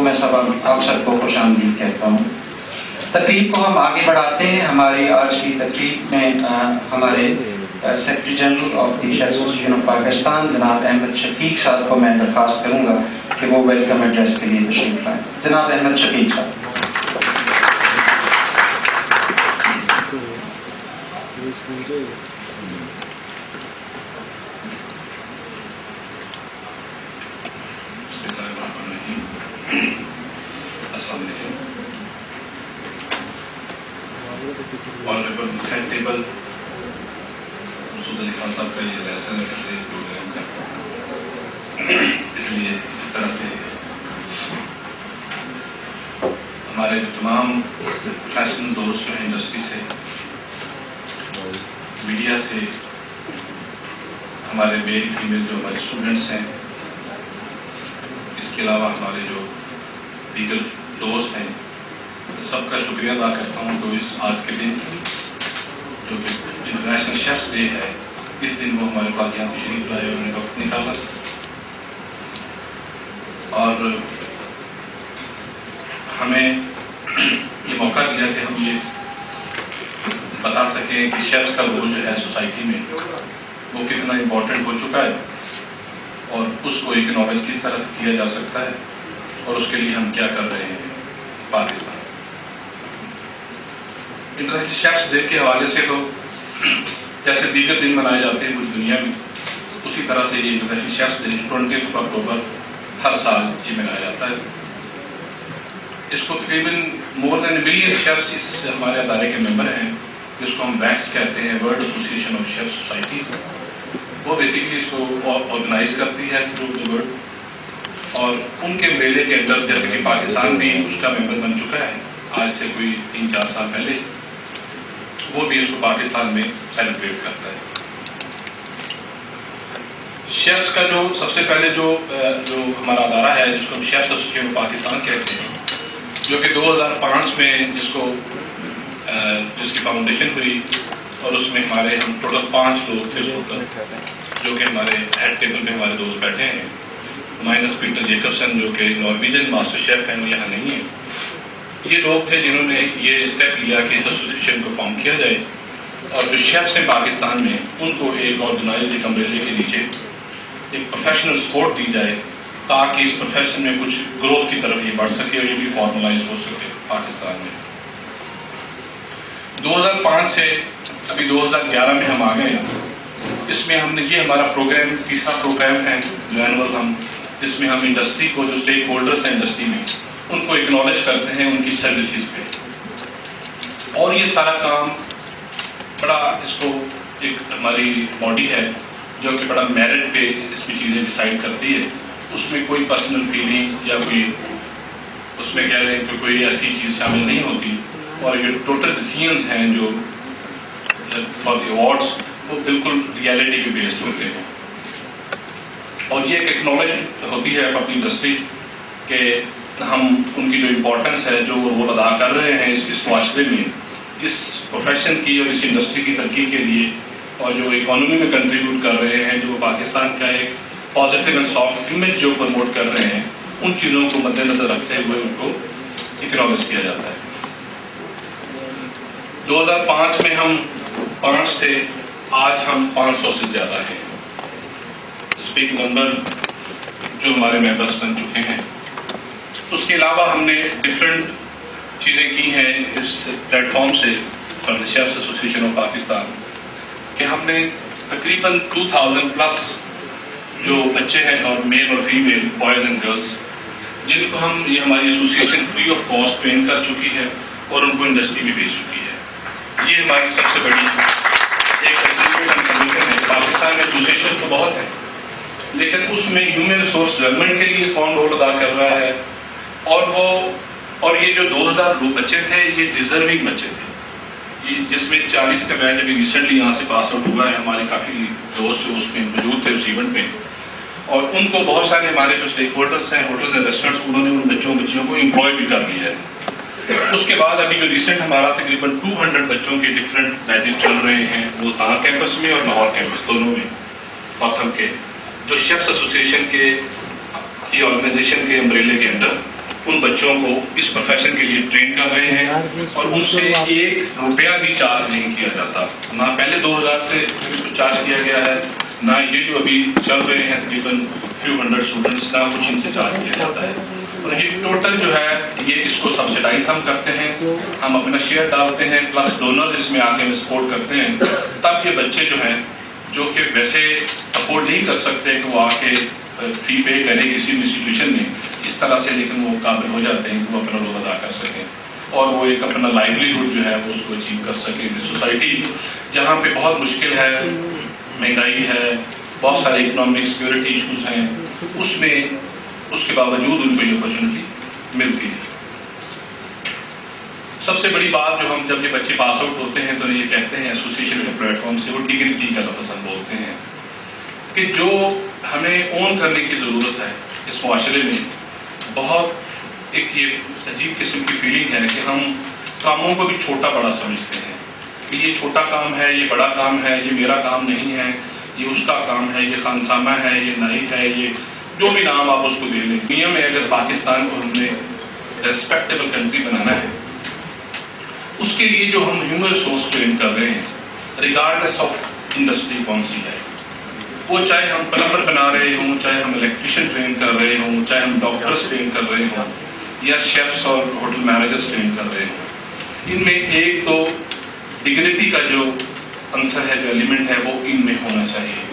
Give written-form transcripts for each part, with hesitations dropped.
میں سب آپ سب کو خوش آمدید کہتا ہوں۔ تقریب کو ہم آگے بڑھاتے ہیں۔ ہماری آج کی تقریب میں ہمارے secretary general of the chef ایسوسی ایشن آف پاکستان جناب احمد شفیق صاحب کو میں درخواست کروں گا کہ وہ ویلکم ایڈریس کے لیے تشریف لائیں۔ جناب احمد شفیق صاحب۔ آنریبل ہیڈ ٹیبل مسعود علی خان صاحب کا یہ ریسن ہے پروگرام کا، اس لیے اس طرح سے ہمارے جو تمام پروفیشنل دوست جو ہیں انڈسٹری سے، میڈیا سے، ہمارے میل فیمیل جو ہمارے اسٹوڈنٹس ہیں، اس کے علاوہ ہمارے جو دیگر دوست ہیں، سب کا شکریہ ادا کرتا ہوں۔ تو اس آج کے دن جو کہ انٹرنیشنل شیفس ڈے ہے، اس دن وہ ہمارے پاس یہاں تشریف لائے، انہوں نے وقت نکالا اور ہمیں یہ موقع دیا کہ ہم یہ بتا سکیں کہ شیفس کا رول جو ہے سوسائٹی میں وہ کتنا امپورٹنٹ ہو چکا ہے اور اس کو اکنالج کس طرح سے کیا جا سکتا ہے اور اس کے لیے ہم کیا کر رہے ہیں پاکستان۔ انٹرنیشنل شیفس ڈے کے حوالے سے تو جیسے دیگر دن منائے جاتے ہیں پوری دنیا میں، اسی طرح سے یہ انٹرنیشنل شیفس ڈے 20 اکتوبر ہر سال یہ منایا جاتا ہے۔ اس کو تقریباً مور دین ملین شیفس اس ہمارے ادارے کے ممبر ہیں، جس کو ہم ویکس کہتے ہیں، ورلڈ ایسوسی ایشن آف شیف سوسائٹیز۔ وہ بیسیکلی اس کو آرگنائز کرتی ہے تھرو دی ورلڈ، اور ان کے میلے کے اندر جیسے کہ پاکستان بھی اس کا ممبر بن چکا ہے آج سے کوئی 3-4 سال پہلے، وہ بھی اس کو پاکستان میں سیلیبریٹ کرتا ہے۔ شیفس کا جو سب سے پہلے جو ہمارا ادارہ ہے جس کو ہم شیفس ایسوسی ایشن آف پاکستان کہتے ہیں، جو کہ 2005 میں جس کی فاؤنڈیشن ہوئی، اور اس میں ہمارے ہم ٹوٹل 5 لوگ تھے اس وقت، جو کہ ہمارے ہیڈ ٹیبل پہ ہمارے دوست بیٹھے ہیں، مائنس پیٹر جیکبسن جو کہ نارویجن ماسٹر شیف ہیں، وہ یہاں نہیں ہیں۔ یہ لوگ تھے جنہوں نے یہ اسٹیپ لیا کہ اس ایسوسی ایشن کو فارم کیا جائے اور جو شیفس ہیں پاکستان میں ان کو ایک آرگنائز ایک امبریلے کے نیچے ایک پروفیشنل سپورٹ دی جائے، تاکہ اس پروفیشن میں کچھ گروتھ کی طرف یہ بڑھ سکے اور یہ بھی فارملائز ہو سکے پاکستان میں۔ 2005 سے ابھی 2011 میں ہم آ گئے۔ اس میں ہم نے یہ ہمارا پروگرام تیسرا پروگرام ہے جو اینول ہم، جس میں ہم انڈسٹری کو جو اسٹیک ہولڈرس ہیں انڈسٹری میں ان کو اکنالج کرتے ہیں ان کی سروسز پہ، اور یہ سارا کام بڑا اس کو ایک ہماری باڈی ہے جو کہ بڑا میرٹ پہ اس میں چیزیں ڈیسائیڈ کرتی ہے، اس میں کوئی پرسنل فیلنگ یا کوئی اس میں کہہ لیں کہ کوئی ایسی چیز شامل نہیں ہوتی، اور یہ ٹوٹل ڈیسیژنز ہیں جو فار دی ایوارڈس وہ بالکل ریالٹی پہ بیسڈ ہوتے ہیں، اور یہ ایک اکنالج ہوتی ہے اپنی انڈسٹری کہ ہم ان کی جو امپورٹنس ہے جو وہ رول ادا کر رہے ہیں اس معاشرے میں، اس پروفیشن کی اور اس انڈسٹری کی ترقی کے لیے، اور جو اکانومی میں کنٹریبیوٹ کر رہے ہیں، جو پاکستان کا ایک پازیٹیو اینڈ سافٹ امیج جو پروموٹ کر رہے ہیں، ان چیزوں کو مد نظر رکھتے ہوئے ان کو اکنالج کیا جاتا ہے۔ 2005 میں ہم 5 تھے، آج ہم 500 سے زیادہ ہیں۔ اسپیک نمبر جو ہمارے ممبرس بن چکے ہیں۔ اس کے علاوہ ہم نے ڈفرینٹ چیزیں کی ہیں اس پلیٹ فارم سے شیفس ایسوسی ایشن آف پاکستان، کہ ہم نے تقریباً 2000+ جو بچے ہیں، اور میل اور فیمیل، بوائز اینڈ گرلس، جن کو ہم یہ ہماری ایسوسی ایشن فری آف کاسٹ ٹرین کر چکی ہے اور ان کو انڈسٹری میں بھیج چکی ہے۔ یہ ہماری سب سے بڑی ایک ہے۔ پاکستان میں ایسوسی ایشن تو بہت ہے، لیکن اس میں ہیومن ریسورس ڈیولپمنٹ کے لیے کون رول ادا کر رہا ہے، اور یہ جو 2000 بچے تھے یہ ڈیزرونگ بچے تھے، جس میں 40 کا بیچ ابھی ریسنٹلی یہاں سے پاس آؤٹ ہوا ہے، ہمارے کافی دوست جو اس میں موجود تھے اس ایونٹ میں، اور ان کو بہت سارے ہمارے جو اسٹیک ہولڈرس ہیں، ہوٹلز اینڈ ریسٹورینٹس، انہوں نے ان بچیوں کو امپلوائے بھی کر لیا ہے۔ اس کے بعد ابھی جو ریسنٹ ہمارا تقریباً 200 بچوں کے ڈفرینٹ بیچز چل رہے ہیں، وہ تاں کیمپس میں اور لاہور کیمپس دونوں میں، کے جو شیفس ایسوسی ایشن کی آرگنائزیشن کے امبریلے کے اندر ان بچوں کو اس پروفیشن کے لیے ٹرین کر رہے ہیں اور ان سے 1 روپیہ بھی چارج نہیں کیا جاتا. نہ پہلے 2000 سے کچھ چارج کیا گیا ہے، نہ یہ جو ابھی چل رہے ہیں تقریباً فیو ہنڈریڈ اسٹوڈنٹس، نہ کچھ ان سے چارج کیا جاتا ہے. اور یہ ٹوٹل جو ہے یہ اس کو سبسڈائز ہم کرتے ہیں، ہم اپنا شیئر ڈالتے ہیں، پلس ڈونر اس میں آ کے سپورٹ کرتے ہیں. تب یہ بچے جو ہیں جو کہ ویسے افورڈ نہیں کر سکتے کہ وہ آ کے فی پے کریں کسی بھی انسٹیٹیوشن میں، اس طرح سے لیکن وہ قابل ہو جاتے ہیں کہ وہ اپنا رول ادا کر سکیں اور وہ ایک اپنا لائیولیہڈ جو ہے وہ اس کو اچیو کر سکیں. سوسائٹی جہاں پہ بہت مشکل ہے، مہنگائی ہے، بہت سارے اکنامک سیکورٹی ایشوز ہیں، اس میں اس کے باوجود ان کو یہ اپرچونٹی ملتی ہے. سب سے بڑی بات جو ہم جب یہ بچے پاس آؤٹ ہوتے ہیں تو یہ کہتے ہیں ایسوسیشن کے پلیٹ فارم سے، وہ ڈگنیٹی کا لفظ ہم بولتے ہیں کہ جو ہمیں اون کرنے کی ضرورت ہے اس معاشرے میں. بہت ایک یہ عجیب قسم کی فیلنگ ہے کہ ہم کاموں کو بھی چھوٹا بڑا سمجھتے ہیں کہ یہ چھوٹا کام ہے، یہ بڑا کام ہے، یہ میرا کام نہیں ہے، یہ اس کا کام ہے، یہ خانسامہ ہے، یہ نائٹ ہے، یہ جو بھی نام آپ اس کو دے لیں. دنیا میں اگر پاکستان کو ہم نے ریسپیکٹیبل کنٹری بنانا ہے، اس کے لیے جو ہم ہیومن ریسورس ٹرین کر رہے ہیں ریگارڈلیس آف انڈسٹری کون سی ہے، وہ چاہے ہم پلمبر بنا رہے ہوں، چاہے ہم الیکٹریشین ٹرین کر رہے ہوں، چاہے ہم ڈاکٹرس ٹرین کر رہے ہوں یا شیفس اور ہوٹل مینیجرس ٹرین کر رہے ہوں، ان میں ایک تو ڈگنیٹی کا جو عنصر ہے، جو ایلیمنٹ ہے، وہ ان میں ہونا چاہیے.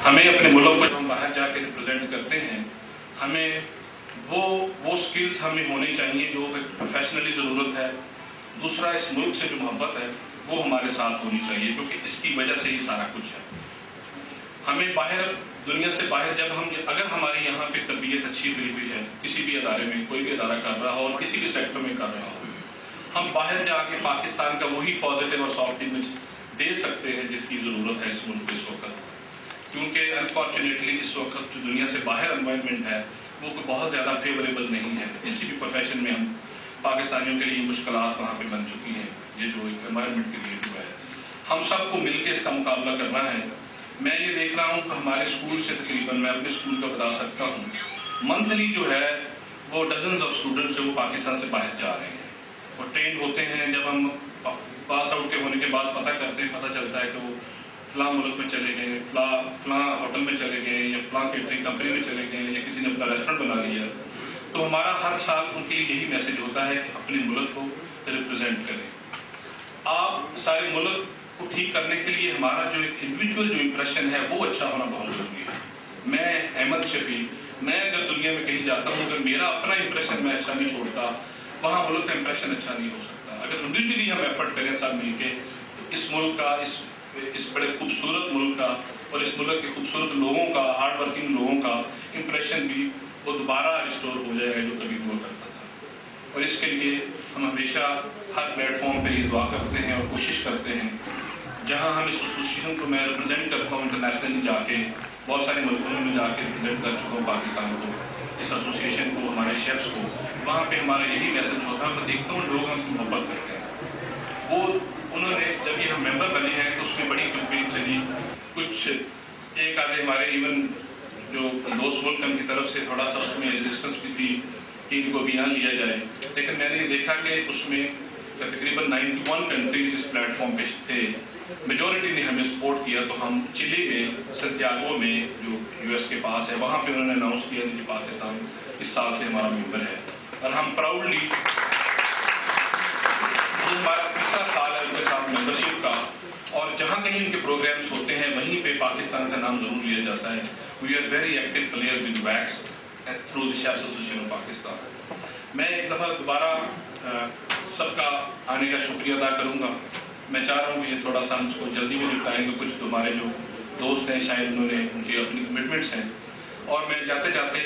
ہمیں اپنے ملک کو جو ہم باہر جا کے ریپرزینٹ کرتے ہیں، ہمیں وہ سکلز ہمیں ہونے چاہیے جو پروفیشنلی ضرورت ہے. دوسرا، اس ملک سے جو محبت ہے وہ ہمارے ساتھ ہونی چاہیے کیونکہ اس کی وجہ سے ہی سارا کچھ ہے. ہمیں باہر دنیا سے باہر جب اگر ہماری یہاں پہ تربیت اچھی ہوئی ہے، کسی بھی ادارے میں کوئی بھی ادارہ کر رہا ہو اور کسی بھی سیکٹر میں کر رہا ہو، ہم باہر جا کے پاکستان کا وہی پازیٹیو اور سافٹ امیج دے سکتے ہیں جس کی ضرورت ہے اس ملک کو اس وقت. کیونکہ انفارچونیٹلی اس وقت جو دنیا سے باہر انوائرمنٹ ہے وہ بہت زیادہ فیوریبل نہیں ہے. کسی بھی پروفیشن میں ہم پاکستانیوں کے لیے مشکلات وہاں پہ بن چکی ہیں. یہ جو ایک انوائرمنٹ کریٹ ہوا ہے، ہم سب کو مل کے اس کا مقابلہ کرنا ہے. میں یہ دیکھ رہا ہوں کہ ہمارے اسکول سے تقریباً، میں اپنے اسکول کا بتا سکتا ہوں، منتھلی جو ہے وہ ڈزنز آف اسٹوڈنٹس جو وہ پاکستان سے باہر جا رہے ہیں، وہ ٹرین ہوتے ہیں. جب ہم پاس آؤٹ کے ہونے کے بعد پتہ کرتے ہیں، پتہ چلتا ہے کہ وہ فلاں ملک میں چلے گئے، فلاں ہوٹل میں چلے گئے، یا فلاں کیٹرنگ کمپنی میں چلے گئے، یا کسی نے اپنا ریسٹورینٹ بنا لیا. تو ہمارا ہر سال ان کے لیے یہی میسج ہوتا ہے کہ اپنے ملک کو ریپرزینٹ کریں. آپ سارے ملک کو ٹھیک کرنے کے لیے ہمارا جو ایک انڈیویجول جو امپریشن ہے وہ اچھا ہونا بہت ضروری ہے. میں احمد شفیع، میں اگر دنیا میں کہیں جاتا ہوں، اگر میرا اپنا امپریشن میں اچھا نہیں چھوڑتا، وہاں ملک کا امپریشن اچھا نہیں ہو سکتا. اگر انڈیویجولی ہم ایفرٹ کریں سب مل کے، تو اس ملک کا، اس بڑے خوبصورت ملک کا اور اس ملک کے خوبصورت لوگوں کا، ہارڈ ورکنگ لوگوں کا امپریشن بھی وہ دوبارہ ریسٹور ہو جائے گا جو کبھی ہوا کرتا تھا. اور اس کے لیے ہم ہمیشہ ہر پلیٹ فارم پہ یہ دعا کرتے ہیں اور کوشش کرتے ہیں. جہاں ہم اس ایسوسیشن کو، میں ریپرزینٹ کرتا ہوں انٹرنیشنلی جا کے، بہت سارے ملکوں میں جا کے ریپرزینٹ کر چکا ہوں پاکستان کو، اس ایسوسیشن کو، ہمارے شیفس کو. وہاں پہ ہمارا یہی میسج ہوتا ہے. میں دیکھتا ہوں لوگ ہم سے محبت کرتے ہیں. وہ انہوں نے جب یہ ہم ممبر بنے ہیں تو اس میں بڑی کمپین چلی. کچھ ایک آدھے ہمارے ایون جو دوست ملک ان کی طرف سے تھوڑا سا اس میں ریزسٹنس بھی تھی کہ ان کو بھی یہاں لیا جائے. لیکن میں نے یہ دیکھا کہ اس میں تقریباً 91 کنٹریز اس پلیٹ فارم پہ تھے. میجورٹی نے ہمیں سپورٹ کیا. تو ہم چلی میں، سنتیاگو میں جو یو ایس کے پاس ہے، وہاں پہ انہوں نے اناؤنس کیا کہ پاکستان اس سال سے ہمارا ممبر ہے. اور ہم پراؤڈلی، ہمارا تیسرا سال ہے ان کے ساتھ ممبرشپ کا، اور جہاں کہیں ان کے پروگرامس ہوتے ہیں وہیں پہ پاکستان کا نام ضرور لیا جاتا ہے. We are very active player with ویکس through the chefs association of Pakistan. میں ایک دفعہ دوبارہ سب کا آنے کا شکریہ ادا کروں گا. میں چاہ رہا ہوں کہ یہ تھوڑا سا ہم اس کو جلدی میں نپٹائیں گے. کچھ تمہارے جو دوست ہیں شاید انہوں نے ان کی اپنی کمٹمنٹس ہیں. اور میں جاتے جاتے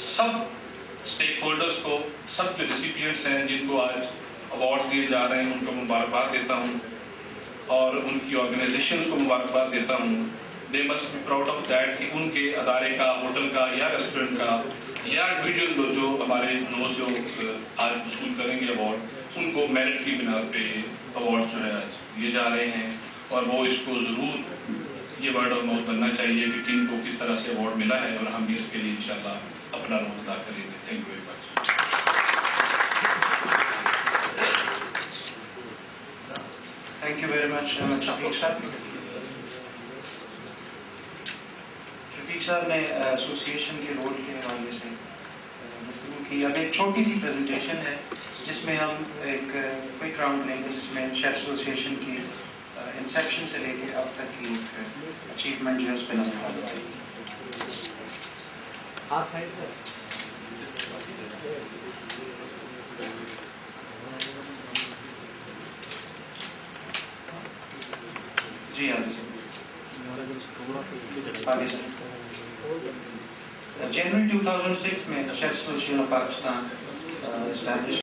سب اسٹیک ہولڈرس کو، سب جو ریسیپینٹس ہیں جن کو آج ایوارڈ دیے جا رہے ہیں، ان کو مبارکباد دیتا ہوں اور ان کی آرگنائزیشنس کو مبارکباد دیتا ہوں. They must be proud of that کہ ان کے ادارے کا، ہوٹل کا یا ریسٹورینٹ کا یا انڈیویجول جو ہمارے دوست جو آج وصول کریں گے ایوارڈ، ان کو میرٹ کی بنا پہ ایوارڈ جو ہے آج دیے جا رہے ہیں. اور وہ اس کو ضرور یہ ورڈ آف ماؤتھ بننا چاہیے کہ کن کو کس طرح سے ایوارڈ ملا ہے، اور ہم بھی اس کے لیے انشاءاللہ اپنا رول ادا کریں گے. Thank you very much. Much Shafiq صاحب. شفیق صاحب نے ایسوسیشن کے رول کے حوالے سے گفتگو کی. اب ایک چھوٹی سی پریزنٹیشن ہے جس میں ہم ایک کوئک راؤنڈ لیں گے جس میں شیف ایسوسیشن کی انسیپشن سے لے کے اب تک کی ایک اچیومنٹ جو ہے اس پہ نظر آ جائے گی. جی آگے سر. آگے سر. جنوری 2006 میں chef association of Pakistan establish